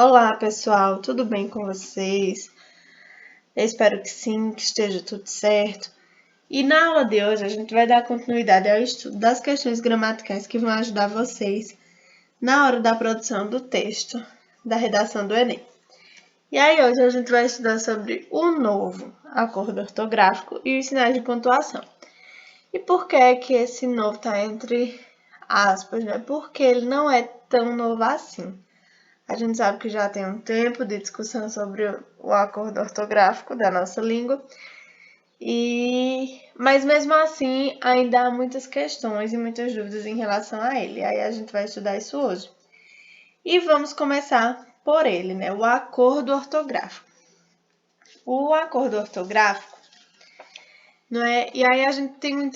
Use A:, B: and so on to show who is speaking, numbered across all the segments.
A: Olá, pessoal, tudo bem com vocês? Eu espero que sim, que esteja tudo certo. E na aula de hoje a gente vai dar continuidade ao estudo das questões gramaticais que vão ajudar vocês na hora da produção do texto, da redação do Enem. E aí hoje a gente vai estudar sobre o novo acordo ortográfico e os sinais de pontuação. E por que é que esse novo está entre aspas, né? Porque ele não é tão novo assim. A gente sabe que já tem um tempo de discussão sobre o acordo ortográfico da nossa língua, mas mesmo assim ainda há muitas questões e muitas dúvidas em relação a ele. Aí a gente vai estudar isso hoje. E vamos começar por ele, né? O acordo ortográfico. O acordo ortográfico, não é? E aí a gente tem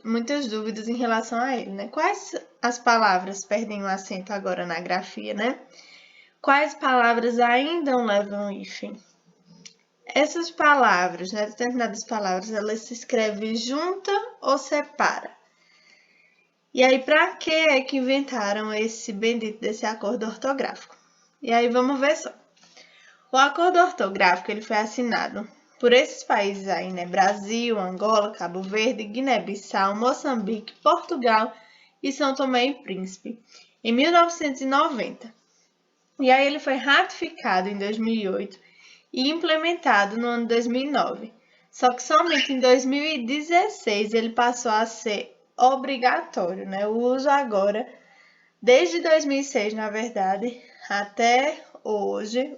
A: muitas dúvidas em relação a ele, né? Quais as palavras perdem o acento agora na grafia, né? Quais palavras ainda levam hífen? Essas palavras, né, determinadas palavras, elas se escrevem junta ou separa? E aí, para que é que inventaram esse bendito desse acordo ortográfico? E aí, vamos ver só. O acordo ortográfico, ele foi assinado por esses países aí, né? Brasil, Angola, Cabo Verde, Guiné-Bissau, Moçambique, Portugal e São Tomé e Príncipe, em 1990. E aí ele foi ratificado em 2008 e implementado no ano 2009. Só que somente em 2016 ele passou a ser obrigatório, né? O uso agora, desde 2006, na verdade, até hoje,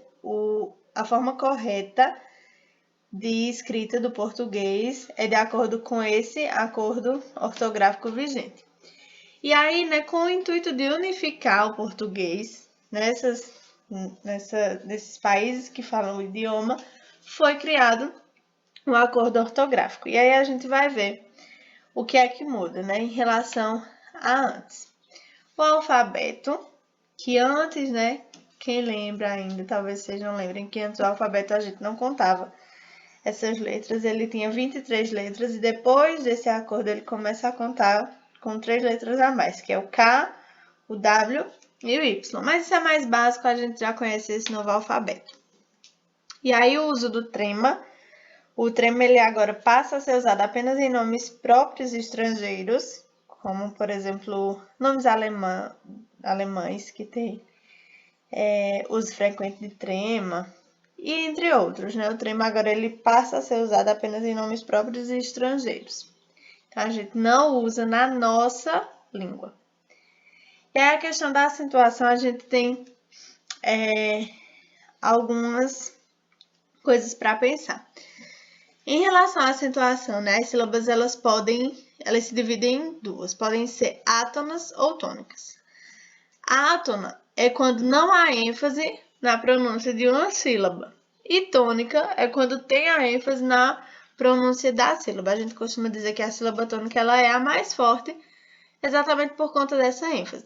A: a forma correta de escrita do português é de acordo com esse acordo ortográfico vigente. E aí, né, com o intuito de unificar o português nesses países que falam o idioma, foi criado um acordo ortográfico. E aí a gente vai ver o que é que muda, né, em relação a antes. O alfabeto, que antes, né, quem lembra ainda, talvez vocês não lembrem, que antes o alfabeto a gente não contava essas letras, ele tinha 23 letras e depois desse acordo ele começa a contar com 3 letras a mais, que é o K, o W e o Y. Mas isso é mais básico, a gente já conhece esse novo alfabeto. E aí o uso do trema, o trema ele agora passa a ser usado apenas em nomes próprios estrangeiros, como por exemplo nomes alemães que tem uso frequente de trema, e entre outros, né? O trema agora ele passa a ser usado apenas em nomes próprios e estrangeiros. Então, a gente não usa na nossa língua. E aí, a questão da acentuação, a gente tem algumas coisas para pensar. Em relação à acentuação, né? As sílabas, elas se dividem em duas. Podem ser átonas ou tônicas. A átona é quando não há ênfase na pronúncia de uma sílaba. E tônica é quando tem a ênfase na pronúncia da sílaba. A gente costuma dizer que a sílaba tônica ela é a mais forte, exatamente por conta dessa ênfase.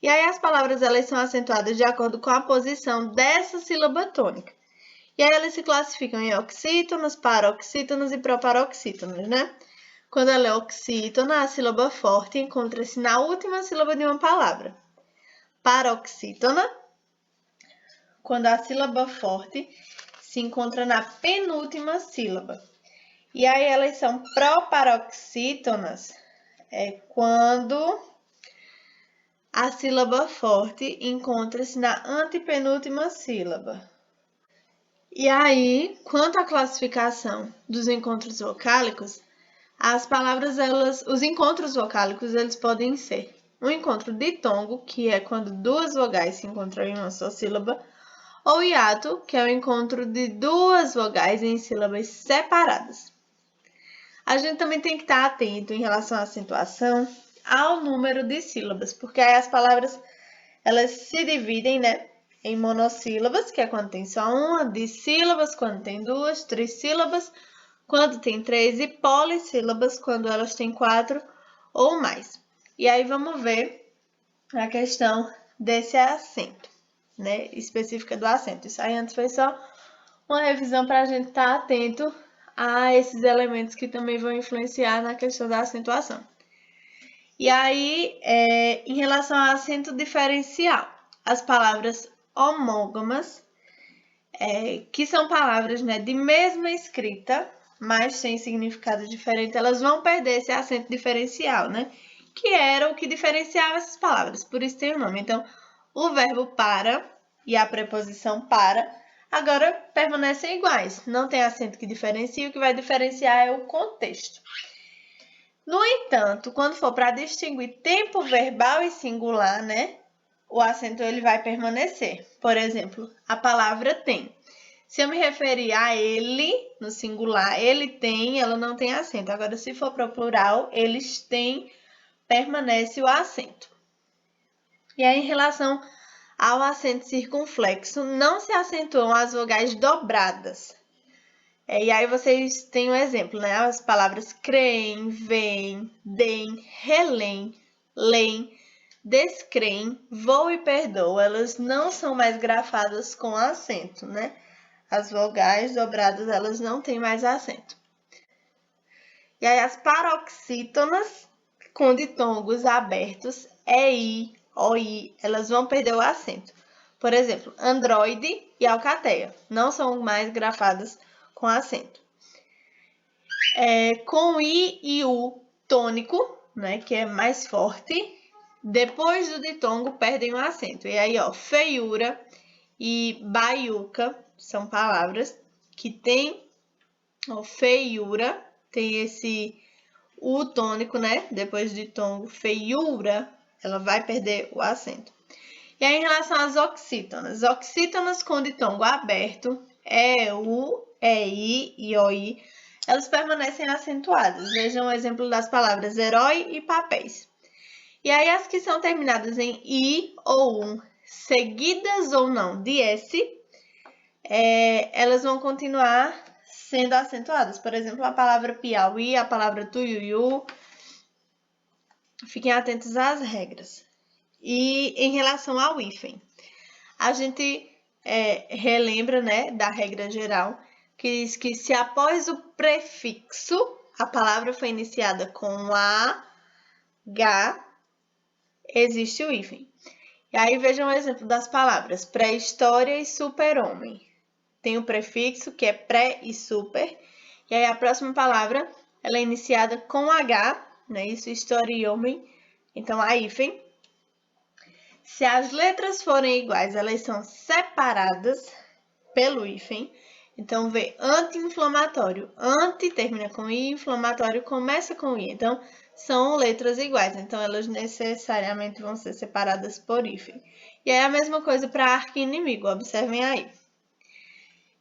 A: E aí as palavras elas são acentuadas de acordo com a posição dessa sílaba tônica. E aí elas se classificam em oxítonos, paroxítonos e proparoxítonos, né? Quando ela é oxítona, a sílaba forte encontra-se na última sílaba de uma palavra. Paroxítona, quando a sílaba forte se encontra na penúltima sílaba. E aí elas são proparoxítonas, quando a sílaba forte encontra-se na antepenúltima sílaba. E aí, quanto à classificação dos encontros vocálicos, as palavras, os encontros vocálicos, eles podem ser um encontro ditongo, que é quando duas vogais se encontram em uma só sílaba, ou hiato, que é o encontro de duas vogais em sílabas separadas. A gente também tem que estar atento em relação à acentuação ao número de sílabas, porque aí as palavras elas se dividem, né, em monossílabas, que é quando tem só uma, dissílabas, quando tem duas, trissílabas, quando tem 3 e polissílabas, quando elas têm 4 ou mais. E aí vamos ver a questão desse acento, né? Específica do acento. Isso aí antes foi só uma revisão para a gente estar atento a esses elementos que também vão influenciar na questão da acentuação. E aí, em relação ao acento diferencial, as palavras homógamas, que são palavras, né, de mesma escrita, mas sem significado diferente, elas vão perder esse acento diferencial, né? Que era o que diferenciava essas palavras, por isso tem o nome. Então, o verbo para e a preposição para agora permanecem iguais. Não tem acento que diferencia, o que vai diferenciar é o contexto. No entanto, quando for para distinguir tempo verbal e singular, né, o acento ele vai permanecer. Por exemplo, a palavra tem. Se eu me referir a ele, no singular, ele tem, ela não tem acento. Agora, se for para o plural, eles têm, permanece o acento. E aí, em relação ao acento circunflexo, não se acentuam as vogais dobradas. E aí vocês têm um exemplo, né? As palavras creem, veem, deem, relém, leem, descreem, vou e perdoa. Elas não são mais grafadas com acento, né? As vogais dobradas, elas não têm mais acento. E aí as paroxítonas com ditongos abertos, EI, OI, elas vão perder o acento. Por exemplo, androide e alcateia não são mais grafadas com acento. Com I e U tônico, né, que é mais forte, depois do ditongo perdem o acento. E aí, ó, feiura e baiuca são palavras que têm, ó, feiura, tem esse U tônico, né, depois do ditongo, feiura, ela vai perder o acento. E aí, em relação às oxítonas com ditongo aberto, EU, EI e OI, elas permanecem acentuadas. Vejam o exemplo das palavras herói e papéis. E aí, as que são terminadas em I ou um, seguidas ou não de S, elas vão continuar sendo acentuadas. Por exemplo, a palavra Piauí, a palavra Tuiuiu. Fiquem atentos às regras. E em relação ao hífen, a gente relembra, né, da regra geral, que diz que se após o prefixo a palavra foi iniciada com a, H, existe o hífen. E aí vejam o exemplo das palavras pré-história e super-homem. Tem o prefixo, que é pré e super, e aí a próxima palavra ela é iniciada com H, né, isso, história e homem, então a hífen. Se as letras forem iguais, elas são separadas pelo hífen. Então, vê, anti-inflamatório. Anti termina com I, inflamatório começa com I. Então, são letras iguais. Então, elas necessariamente vão ser separadas por hífen. E é a mesma coisa para arqui-inimigo, observem aí.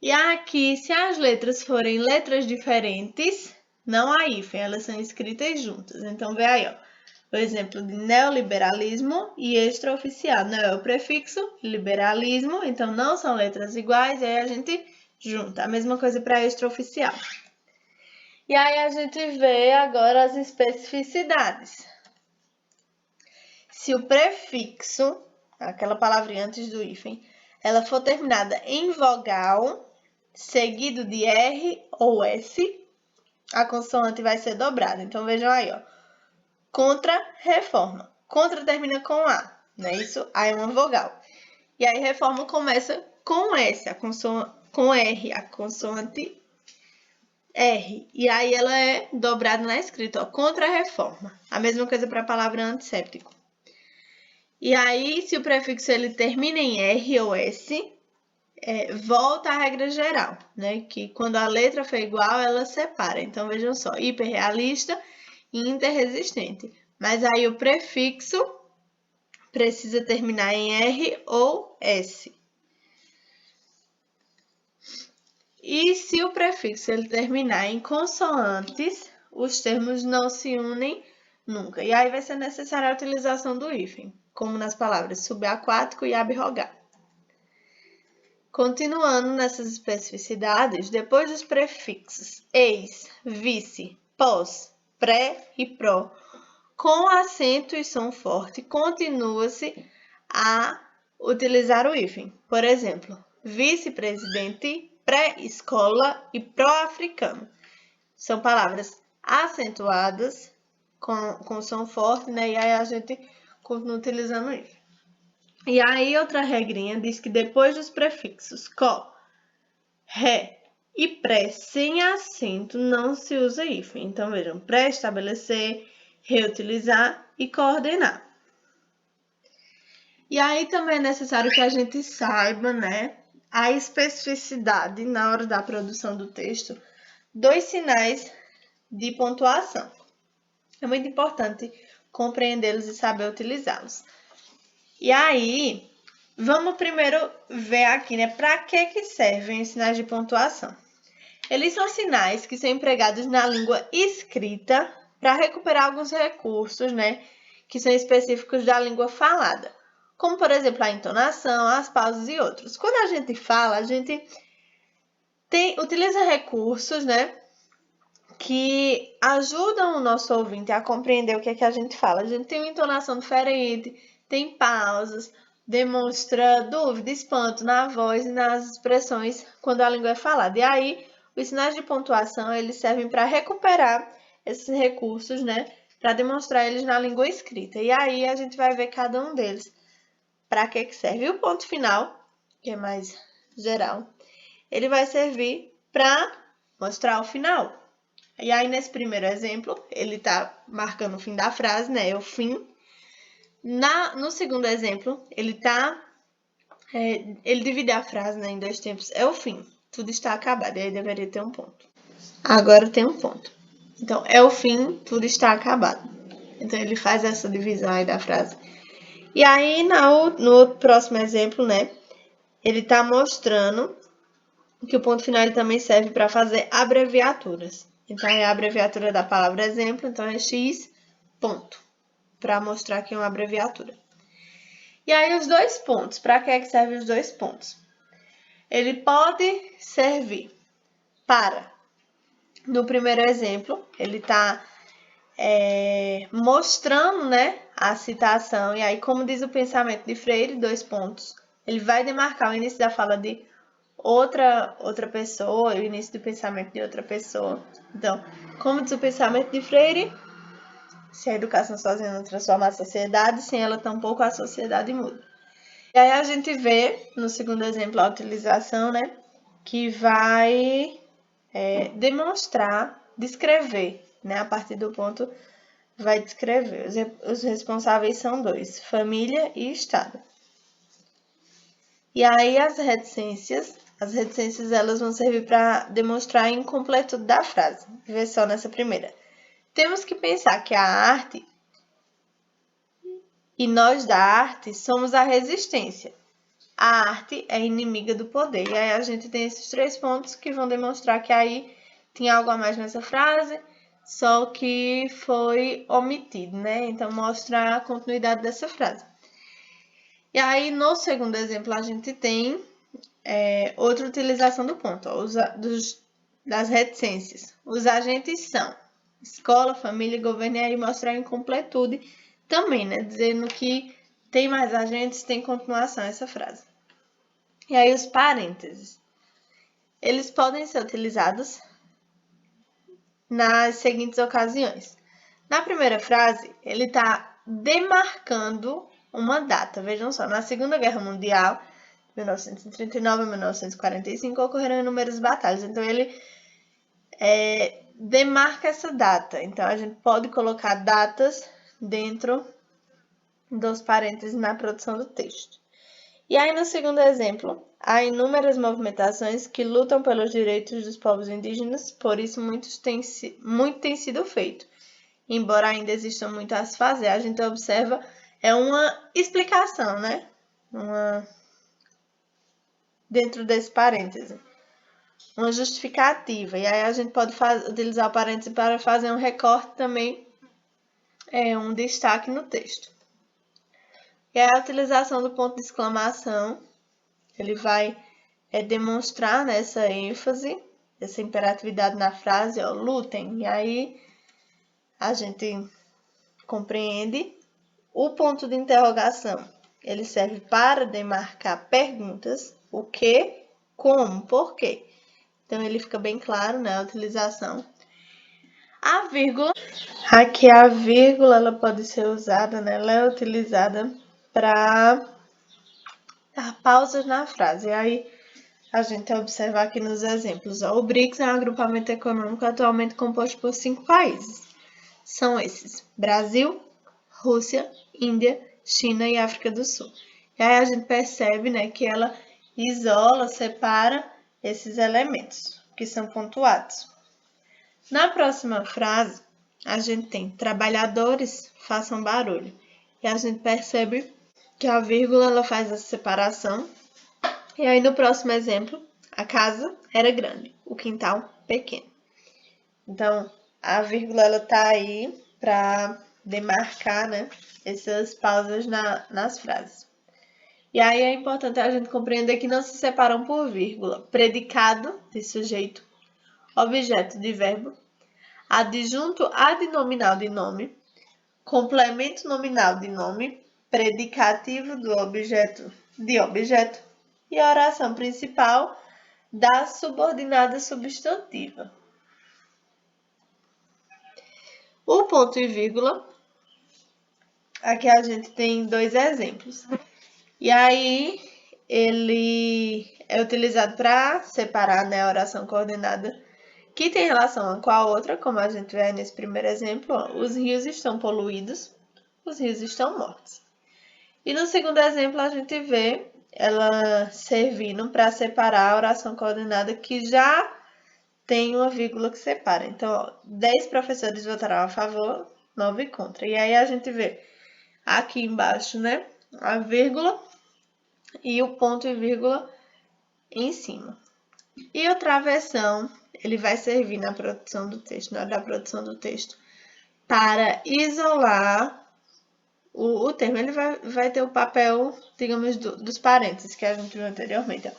A: E aqui, se as letras forem letras diferentes, não há hífen, elas são escritas juntas. Então, vê aí, ó. O exemplo de neoliberalismo e extraoficial. Neo é o prefixo, liberalismo, então não são letras iguais, e aí a gente junta. A mesma coisa para extraoficial. E aí a gente vê agora as especificidades. Se o prefixo, aquela palavrinha antes do hífen, ela for terminada em vogal, seguido de R ou S, a consoante vai ser dobrada. Então, vejam aí, ó. Contra-reforma. Contra termina com A, não é isso? A é uma vogal. E aí, reforma começa com S, com R, a consoante R. E aí, ela é dobrada na escrita, ó, contra-reforma. A mesma coisa para a palavra antisséptico. E aí, se o prefixo ele termina em R ou S, volta à regra geral, né? Que quando a letra for igual, ela separa. Então, vejam só, hiperrealista e interresistente. Mas aí o prefixo precisa terminar em R ou S. E se o prefixo ele terminar em consoantes, os termos não se unem nunca. E aí vai ser necessária a utilização do hífen, como nas palavras subaquático e ab-rogar. Continuando nessas especificidades, depois dos prefixos ex, vice, pós, pré e pró, com acento e som forte, continua-se a utilizar o hífen. Por exemplo, vice-presidente, pré-escola e pró-africano. São palavras acentuadas com som forte, né? E aí a gente continua utilizando o hífen. E aí, outra regrinha diz que depois dos prefixos co, ré e pré sem acento não se usa hífen. Então, vejam, pré-estabelecer, reutilizar e coordenar. E aí também é necessário que a gente saiba, né, a especificidade na hora da produção do texto dos sinais de pontuação. É muito importante compreendê-los e saber utilizá-los. E aí, vamos primeiro ver aqui, né, para que servem os sinais de pontuação. Eles são sinais que são empregados na língua escrita para recuperar alguns recursos, né, que são específicos da língua falada, como, por exemplo, a entonação, as pausas e outros. Quando a gente fala, a gente utiliza recursos, né, que ajudam o nosso ouvinte a compreender o que é que a gente fala. A gente tem uma entonação diferente, tem pausas, demonstra dúvida, espanto na voz e nas expressões quando a língua é falada. E aí, os sinais de pontuação, eles servem para recuperar esses recursos, né, para demonstrar eles na língua escrita. E aí, a gente vai ver cada um deles para que serve. E o ponto final, que é mais geral, ele vai servir para mostrar o final. E aí, nesse primeiro exemplo, ele está marcando o fim da frase, né? É o fim. No segundo exemplo, ele divide a frase, né, em dois tempos. É o fim. Tudo está acabado. E aí deveria ter um ponto. Agora tem um ponto. Então, é o fim, tudo está acabado. Então, ele faz essa divisão aí da frase. E aí, no próximo exemplo, né, ele está mostrando que o ponto final ele também serve para fazer abreviaturas. Então, é a abreviatura da palavra exemplo, então é X ponto, para mostrar que é uma abreviatura. E aí, os dois pontos, para que servem os dois pontos? Ele pode servir para, no primeiro exemplo, ele está mostrando, né, a citação, e aí, como diz o pensamento de Freire, dois pontos, ele vai demarcar o início da fala de outra pessoa, o início do pensamento de outra pessoa. Então, como diz o pensamento de Freire, se a educação sozinha não transforma a sociedade, sem ela tampouco a sociedade muda. E aí a gente vê, no segundo exemplo, a utilização, né, que vai demonstrar, descrever, né, a partir do ponto vai descrever. Os responsáveis são dois, família e Estado. E aí as reticências elas vão servir para demonstrar a incompletude da frase. Vê só nessa primeira. Temos que pensar que a arte e nós da arte somos a resistência. A arte é inimiga do poder. E aí a gente tem esses três pontos que vão demonstrar que aí tinha algo a mais nessa frase, só que foi omitido, né? Então mostra a continuidade dessa frase. E aí no segundo exemplo a gente tem outra utilização do ponto, ó, das reticências. Os agentes são escola, família, governo, e aí mostrar a incompletude também, né? Dizendo que tem mais agentes, tem continuação essa frase. E aí os parênteses. Eles podem ser utilizados nas seguintes ocasiões. Na primeira frase, ele está demarcando uma data. Vejam só, na Segunda Guerra Mundial, 1939 a 1945, ocorreram inúmeras batalhas. Então, ele demarca essa data. Então, a gente pode colocar datas dentro dos parênteses na produção do texto. E aí, no segundo exemplo, há inúmeras movimentações que lutam pelos direitos dos povos indígenas, por isso muito tem sido feito. Embora ainda existam muito a se fazer, a gente observa uma explicação, né? Dentro desse parêntese. Uma justificativa. E aí a gente pode utilizar o parêntese para fazer um recorte também, um destaque no texto. E aí a utilização do ponto de exclamação, ele vai demonstrar, né, essa ênfase, essa imperatividade na frase, ó, lutem. E aí a gente compreende. O ponto de interrogação, ele serve para demarcar perguntas, o que, como, por quê. Então, ele fica bem claro, né, a utilização. A vírgula, aqui a vírgula, ela pode ser usada, né, ela é utilizada para dar pausas na frase. E aí, a gente vai observar aqui nos exemplos. O BRICS é um agrupamento econômico atualmente composto por 5 países. São esses: Brasil, Rússia, Índia, China e África do Sul. E aí a gente percebe, né, que ela isola, separa esses elementos que são pontuados. Na próxima frase, a gente tem trabalhadores façam barulho. E a gente percebe que a vírgula ela faz essa separação. E aí no próximo exemplo, a casa era grande, o quintal pequeno. Então, a vírgula ela tá aí para demarcar, né, essas pausas nas frases. E aí é importante a gente compreender que não se separam por vírgula. Predicado de sujeito, objeto de verbo, adjunto adnominal de nome, complemento nominal de nome, predicativo do objeto de objeto e a oração principal da subordinada substantiva. O ponto e vírgula, aqui a gente tem 2 exemplos. E aí, ele é utilizado para separar, né, a oração coordenada que tem relação uma com a outra, como a gente vê nesse primeiro exemplo. Os rios estão poluídos, os rios estão mortos. E no segundo exemplo, a gente vê ela servindo para separar a oração coordenada que já tem uma vírgula que separa. Então, 10 professores votaram a favor, 9 contra. E aí a gente vê aqui embaixo, né, a vírgula e o ponto e vírgula em cima. E o travessão, ele vai servir na produção do texto, na hora da produção do texto, para isolar o termo. Ele vai ter o papel, digamos, dos parênteses que a gente viu anteriormente.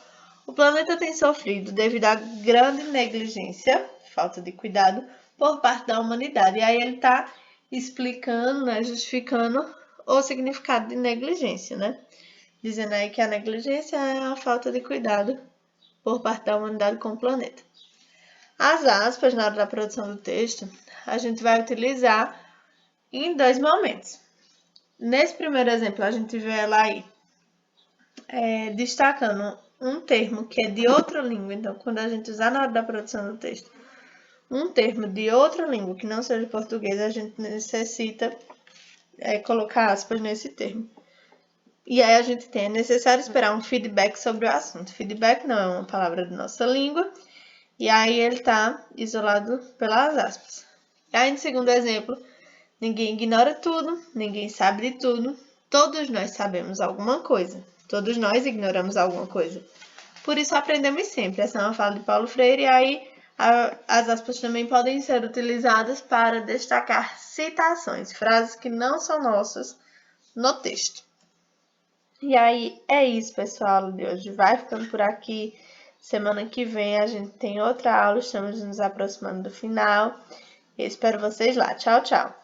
A: O planeta tem sofrido devido à grande negligência, falta de cuidado, por parte da humanidade. E aí ele está explicando, né, justificando o significado de negligência, né? Dizendo aí que a negligência é a falta de cuidado por parte da humanidade com o planeta. As aspas, na hora da produção do texto, a gente vai utilizar em 2 momentos. Nesse primeiro exemplo, a gente vê ela aí destacando um termo que é de outra língua. Então, quando a gente usar na hora da produção do texto um termo de outra língua que não seja português, a gente necessita colocar aspas nesse termo. E aí a gente tem, é necessário esperar um feedback sobre o assunto. Feedback não é uma palavra de nossa língua, e aí ele está isolado pelas aspas. E aí, no segundo exemplo, ninguém ignora tudo, ninguém sabe de tudo, todos nós sabemos alguma coisa, todos nós ignoramos alguma coisa. Por isso aprendemos sempre. Essa é uma fala de Paulo Freire, e aí as aspas também podem ser utilizadas para destacar citações, frases que não são nossas no texto. E aí é isso, pessoal, de hoje. Vai ficando por aqui. Semana que vem a gente tem outra aula, estamos nos aproximando do final. Eu espero vocês lá. Tchau, tchau!